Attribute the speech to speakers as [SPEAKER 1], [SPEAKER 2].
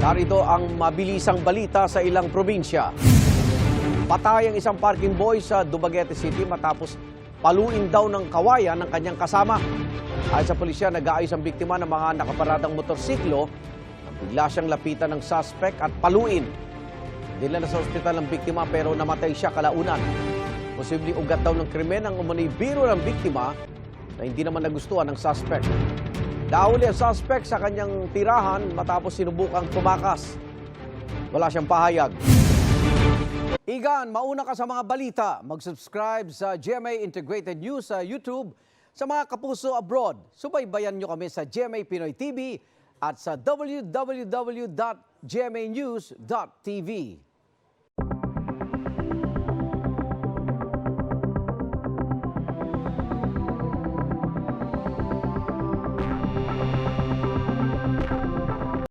[SPEAKER 1] Narito ang mabilisang balita sa ilang probinsya. Patay ang isang parking boy sa Dumaguete City matapos paluin daw ng kawayan ng kanyang kasama. Ayon sa pulisya, nag-aayos ang biktima ng mga nakaparadang motorsiklo nang bigla siyang lapitan ng suspect at paluin. Dinala na sa ospital ang biktima pero namatay siya kalaunan. Posibleng ugat daw ng krimen ang umano'y biro ng biktima na hindi naman nagustuhan ng suspect. Nahuli ang suspect sa kanyang tirahan matapos sinubukang tumakas. Wala siyang pahayag. Igan, mauna ka sa mga balita. Mag-subscribe sa GMA Integrated News sa YouTube. Sa mga kapuso abroad, subaybayan nyo kami sa GMA Pinoy TV at sa www.gmanews.tv.